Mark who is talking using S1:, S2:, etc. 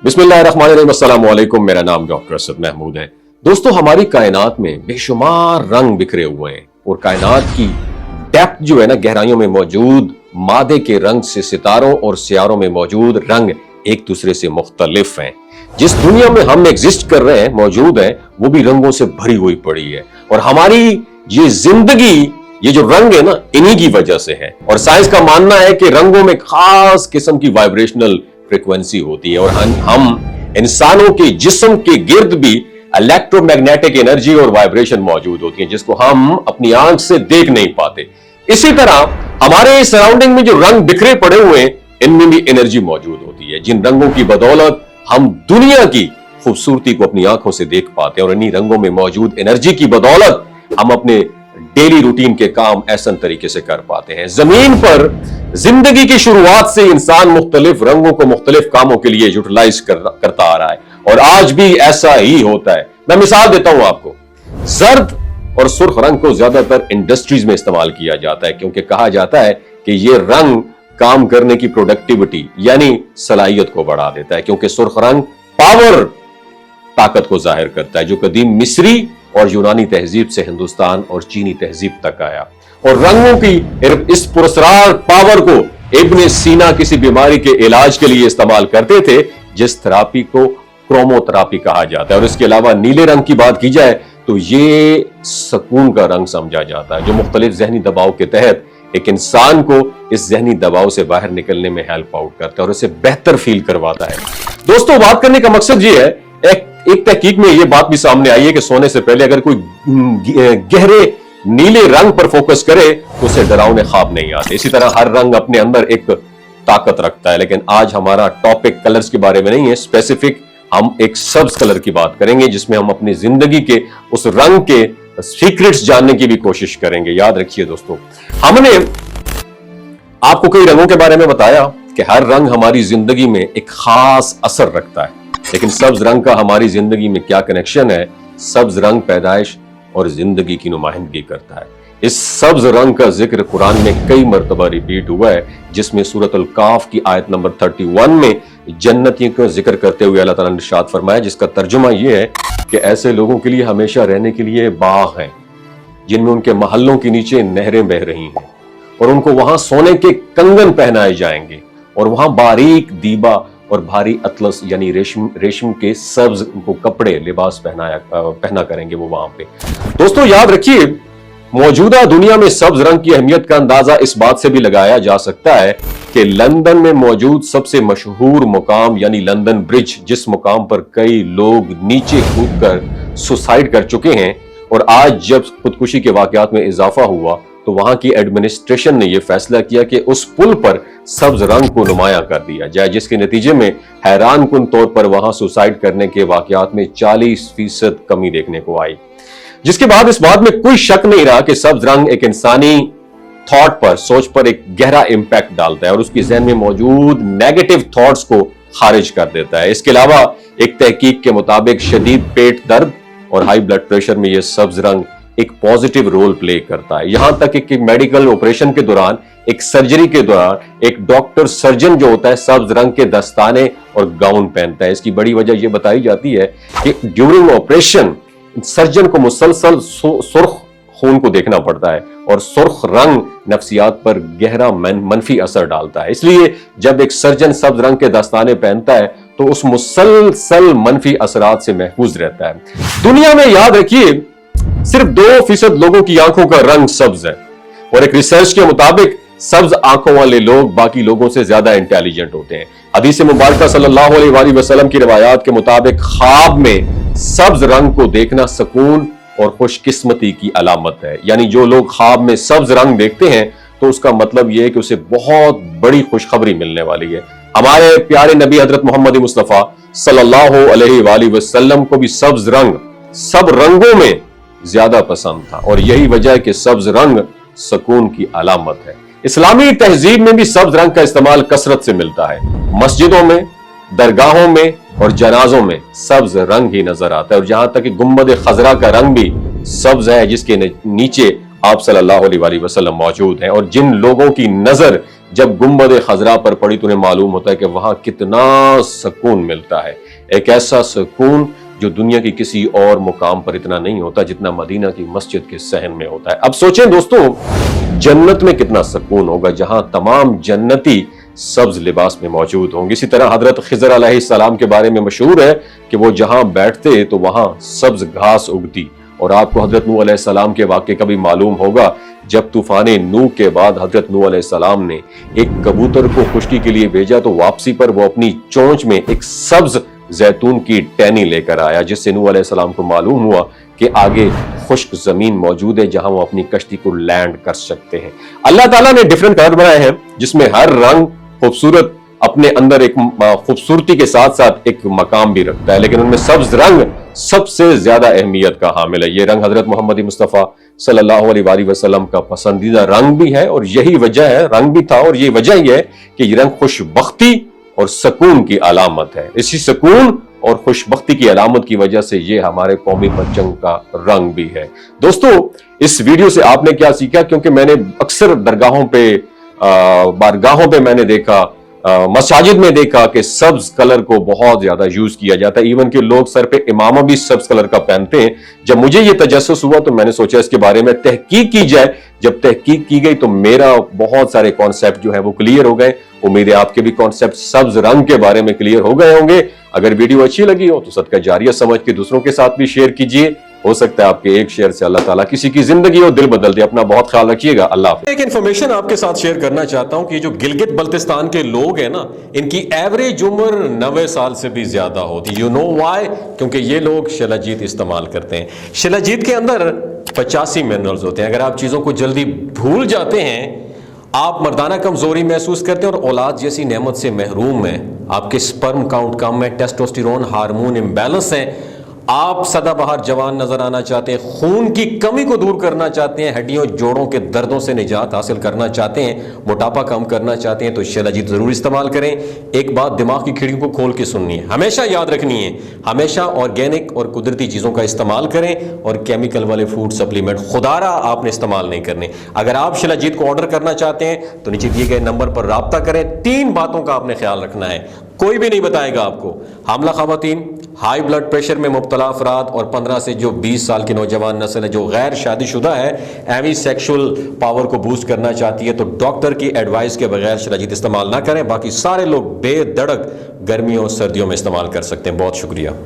S1: بسم اللہ الرحمن الرحیم، السلام علیکم۔ میرا نام ڈاکٹر اسد محمود ہے۔ دوستو، ہماری کائنات میں بے شمار رنگ بکھرے ہوئے ہیں اور کائنات کی ڈیپتھ جو ہے نا، گہرائیوں میں موجود مادے کے رنگ سے ستاروں اور سیاروں میں موجود رنگ ایک دوسرے سے مختلف ہیں۔ جس دنیا میں ہم ایگزسٹ کر رہے ہیں، موجود ہیں، وہ بھی رنگوں سے بھری ہوئی پڑی ہے، اور ہماری یہ زندگی، یہ جو رنگ ہے نا، انہی کی وجہ سے ہے۔ اور سائنس کا ماننا ہے کہ رنگوں میں خاص قسم کی وائبریشنل فریکوینسی ہوتی ہے، اور ہم انسانوں کے جسم کے گرد بھی الیکٹرو میگنیٹک انرجی اور وائبریشن موجود ہوتی ہیں، جس کو ہم اپنی آنکھ سے دیکھ نہیں پاتے۔ اسی طرح ہمارے سراؤنڈنگ میں جو رنگ بکھرے پڑے ہوئے ہیں، ان میں بھی انرجی موجود ہوتی ہے، جن رنگوں کی بدولت ہم دنیا کی خوبصورتی کو اپنی آنکھوں سے دیکھ پاتے ہیں، اور انہی رنگوں میں موجود انرجی کی بدولت ہم اپنے ڈیلی روٹین کے کام احسن طریقے سے کر پاتے ہیں۔ زمین پر زندگی کی شروعات سے انسان مختلف رنگوں کو مختلف کاموں کے لیے یوٹیلائز کرتا آ رہا ہے، اور آج بھی ایسا ہی ہوتا ہے۔ میں مثال دیتا ہوں آپ کو۔ زرد اور سرخ رنگ کو زیادہ تر انڈسٹریز میں استعمال کیا جاتا ہے، کیونکہ کہا جاتا ہے کہ یہ رنگ کام کرنے کی پروڈکٹیوٹی یعنی صلاحیت کو بڑھا دیتا ہے، کیونکہ سرخ رنگ پاور، طاقت کو ظاہر کرتا ہے، جو قدیم مصری اور یونانی تہذیب سے ہندوستان اور چینی تہذیب تک آیا۔ اور رنگوں کی اس پراسرار پاور کو ابن سینا کسی بیماری کے علاج کے لیے استعمال کرتے تھے، جس تھراپی کو کرومو تھراپی کہا جاتا ہے۔ اور اس کے علاوہ نیلے رنگ کی بات کی جائے تو یہ سکون کا رنگ سمجھا جاتا ہے، جو مختلف ذہنی دباؤ کے تحت ایک انسان کو اس ذہنی دباؤ سے باہر نکلنے میں ہیلپ آؤٹ کرتا ہے اور اسے بہتر فیل کرواتا ہے۔ دوستو، بات کرنے کا مقصد یہ ہے، ایک تحقیق میں یہ بات بھی سامنے آئی ہے کہ سونے سے پہلے اگر کوئی گہرے نیلے رنگ پر فوکس کرے تو اسے ڈراؤنے خواب نہیں آتے۔ اسی طرح ہر رنگ اپنے اندر ایک طاقت رکھتا ہے، لیکن آج ہمارا ٹاپک کلرز کے بارے میں نہیں ہے، اسپیسیفک ہم ایک سبز کلر کی بات کریں گے، جس میں ہم اپنی زندگی کے اس رنگ کے سیکرٹس جاننے کی بھی کوشش کریں گے۔ یاد رکھیے دوستو، ہم نے آپ کو کئی رنگوں کے بارے میں بتایا کہ ہر رنگ ہماری زندگی میں ایک خاص اثر رکھتا ہے، لیکن سبز رنگ کا ہماری زندگی میں کیا کنیکشن ہے؟ سبز رنگ پیدائش اور زندگی کی نمائندگی کرتا ہے۔ اس سبز رنگ کا ذکر قرآن میں کئی مرتبہ ریپیٹ ہوا ہے، جس میں سورۃ الکاف کی آیت نمبر 31 میں جنتیوں کا ذکر کرتے ہوئے اللہ تعالیٰ نے ارشاد فرمایا، جس کا ترجمہ یہ ہے کہ ایسے لوگوں کے لیے ہمیشہ رہنے کے لیے باغ ہیں، جن میں ان کے محلوں کے نیچے نہریں بہ رہی ہیں، اور ان کو وہاں سونے کے کنگن پہنائے جائیں گے، اور وہاں باریک دیبا اور بھاری اطلس یعنی ریشم کے سبز کو کپڑے لباس پہنا کریں گے وہ وہاں پہ۔ دوستو، یاد رکھیے، موجودہ دنیا میں سبز رنگ کی اہمیت کا اندازہ اس بات سے بھی لگایا جا سکتا ہے کہ لندن میں موجود سب سے مشہور مقام یعنی لندن برج، جس مقام پر کئی لوگ نیچے کود کر سوسائڈ کر چکے ہیں، اور آج جب خودکشی کے واقعات میں اضافہ ہوا تو وہاں کی ایڈمنسٹریشن نے یہ فیصلہ کیا کہ اس پل پر سبز رنگ کو نمایاں کر دیا جائے، جس کے نتیجے میں حیران کن طور پر وہاں سوسائڈ کرنے کے واقعات میں 40% کمی دیکھنے کو آئی، جس کے بعد اس بات میں کوئی شک نہیں رہا کہ سبز رنگ ایک انسانی تھاٹ پر، سوچ پر ایک گہرا امپیکٹ ڈالتا ہے، اور اس کی ذہن میں موجود نیگیٹو تھاٹس کو خارج کر دیتا ہے۔ اس کے علاوہ ایک تحقیق کے مطابق شدید پیٹ درد اور ہائی بلڈ پریشر میں یہ سبز رنگ ایک پازیٹیو رول پلے کرتا ہے، یہاں تک کہ میڈیکل آپریشن کے دوران، ایک سرجری کے دوران، ایک ڈاکٹر سرجن جو ہوتا ہے سبز رنگ کے دستانے اور گاؤن پہنتا ہے۔ اس کی بڑی وجہ یہ بتائی جاتی ہے کہ ڈیورنگ آپریشن سرجن کو مسلسل سرخ خون کو دیکھنا پڑتا ہے، اور سرخ رنگ نفسیات پر گہرا منفی اثر ڈالتا ہے۔ اس لیے جب ایک سرجن سبز رنگ کے دستانے پہنتا ہے تو اس مسلسل منفی اثرات سے محفوظ رہتا ہے۔ دنیا میں یاد رکھیے صرف 2% لوگوں کی آنکھوں کا رنگ سبز ہے، اور ایک ریسرچ کے مطابق سبز آنکھوں والے لوگ باقی لوگوں سے زیادہ انٹیلیجنٹ ہوتے ہیں۔ حدیث مبارکہ صلی اللہ علیہ وآلہ وسلم کی روایات کے مطابق خواب میں سبز رنگ کو دیکھنا سکون اور خوش قسمتی کی علامت ہے، یعنی جو لوگ خواب میں سبز رنگ دیکھتے ہیں تو اس کا مطلب یہ ہے کہ اسے بہت بڑی خوشخبری ملنے والی ہے۔ ہمارے پیارے نبی حضرت محمد مصطفیٰ صلی اللہ علیہ وآلہ وسلم کو بھی سبز رنگ سب رنگوں میں زیادہ پسند تھا، اور یہی وجہ ہے کہ سبز رنگ سکون کی علامت ہے۔ اسلامی تہذیب میں بھی سبز رنگ کا استعمال کثرت سے ملتا ہے، مسجدوں میں، درگاہوں میں اور جنازوں میں سبز رنگ ہی نظر آتا ہے، اور جہاں تک کہ گنبد خضرا کا رنگ بھی سبز ہے، جس کے نیچے آپ صلی اللہ علیہ وسلم موجود ہیں، اور جن لوگوں کی نظر جب گنبد خضرا پر پڑی تو انہیں معلوم ہوتا ہے کہ وہاں کتنا سکون ملتا ہے، ایک ایسا سکون جو دنیا کی کسی اور مقام پر اتنا نہیں ہوتا جتنا مدینہ کی مسجد کے صحن میں ہوتا ہے۔ اب سوچیں دوستو، جنت میں کتنا سکون ہوگا جہاں تمام جنتی سبز لباس میں موجود ہوں گے۔ اسی طرح حضرت خضر علیہ السلام کے بارے میں مشہور ہے کہ وہ جہاں بیٹھتے تو وہاں سبز گھاس اگتی، اور آپ کو حضرت نوح علیہ السلام کے واقعے کا بھی معلوم ہوگا، جب طوفان نوح کے بعد حضرت نوح علیہ السلام نے ایک کبوتر کو خشکی کے لیے بھیجا تو واپسی پر وہ اپنی چونچ میں ایک سبز زیتون کی ٹہنی لے کر آیا، جس سے نوح علیہ السلام کو معلوم ہوا کہ آگے خشک زمین موجود ہے جہاں وہ اپنی کشتی کو لینڈ کر سکتے ہیں۔ اللہ تعالیٰ نے ڈیفرنٹ کلر بنائے ہیں جس میں ہر رنگ خوبصورت اپنے اندر ایک خوبصورتی کے ساتھ ساتھ ایک مقام بھی رکھتا ہے، لیکن ان میں سبز رنگ سب سے زیادہ اہمیت کا حامل ہے۔ یہ رنگ حضرت محمد مصطفیٰ صلی اللہ علیہ وآلہ وسلم کا پسندیدہ رنگ بھی ہے، اور یہی وجہ ہے، رنگ بھی تھا اور یہ وجہ ہی ہے کہ یہ رنگ خوش بختی اور سکون کی علامت ہے۔ اسی سکون اور خوش بختی کی علامت کی وجہ سے یہ ہمارے قومی پرچم کا رنگ بھی ہے۔ دوستو، اس ویڈیو سے آپ نے کیا سیکھا؟ کیونکہ میں نے اکثر درگاہوں پہ بارگاہوں پہ میں نے دیکھا، مساجد میں دیکھا کہ سبز کلر کو بہت زیادہ یوز کیا جاتا ہے، ایون کہ لوگ سر پہ امامہ بھی سبز کلر کا پہنتے ہیں۔ جب مجھے یہ تجسس ہوا تو میں نے سوچا اس کے بارے میں تحقیق کی جائے۔ جب تحقیق کی گئی تو میرا بہت سارے کانسیپٹ جو ہے وہ کلیئر ہو گئے۔ امید ہے آپ کے بھی کانسیپٹ سبز رنگ کے بارے میں کلیئر ہو گئے ہوں گے۔ اگر ویڈیو اچھی لگی ہو تو صدقہ جاریہ سمجھ کے دوسروں کے ساتھ بھی شیئر کیجئے، ہو سکتا ہے آپ کے ایک شیئر سے اللہ تعالیٰ کسی کی زندگی اور دل بدل دے۔ اپنا بہت خیال رکھیے گا، اللہ حافظ۔ ایک انفارمیشن آپ کے ساتھ شیئر کرنا چاہتا ہوں کہ جو گلگت بلتستان کے لوگ ہیں نا، ان کی ایوریج عمر 90 سال سے بھی زیادہ ہوتی ہے۔ You know why? کیونکہ یہ لوگ شلاجیت استعمال کرتے ہیں۔ شلاجیت کے اندر 85 منرلز ہوتے ہیں۔ اگر آپ چیزوں کو جلدی بھول جاتے ہیں، آپ مردانہ کمزوری محسوس کرتے ہیں اور اولاد جیسی نعمت سے محروم ہیں، آپ کے سپرم کاؤنٹ کم ہے، ٹیسٹوسٹیرون ہارمون امبیلنس ہے، آپ سدا بہار جوان نظر آنا چاہتے ہیں، خون کی کمی کو دور کرنا چاہتے ہیں، ہڈیوں جوڑوں کے دردوں سے نجات حاصل کرنا چاہتے ہیں، موٹاپا کم کرنا چاہتے ہیں، تو شلاجیت ضرور استعمال کریں۔ ایک بات دماغ کی کھڑکیوں کو کھول کے سننی ہے، ہمیشہ یاد رکھنی ہے، ہمیشہ آرگینک اور قدرتی چیزوں کا استعمال کریں، اور کیمیکل والے فوڈ سپلیمنٹ خدارا آپ نے استعمال نہیں کرنے۔ اگر آپ شلاجیت کو آرڈر کرنا چاہتے ہیں تو نیچے دیے گئے نمبر پر رابطہ کریں۔ 3 باتوں کا آپ نے خیال رکھنا ہے، کوئی بھی نہیں بتائے گا آپ کو۔ حاملہ خواتین، ہائی بلڈ پریشر میں مبتلا افراد، اور 15 سے جو 20 سال کی نوجوان نسل ہے جو غیر شادی شدہ ہے، ایوی سیکشول پاور کو بوسٹ کرنا چاہتی ہے، تو ڈاکٹر کی ایڈوائس کے بغیر شلاجیت استعمال نہ کریں۔ باقی سارے لوگ بے دھڑک گرمیوں اور سردیوں میں استعمال کر سکتے ہیں۔ بہت شکریہ۔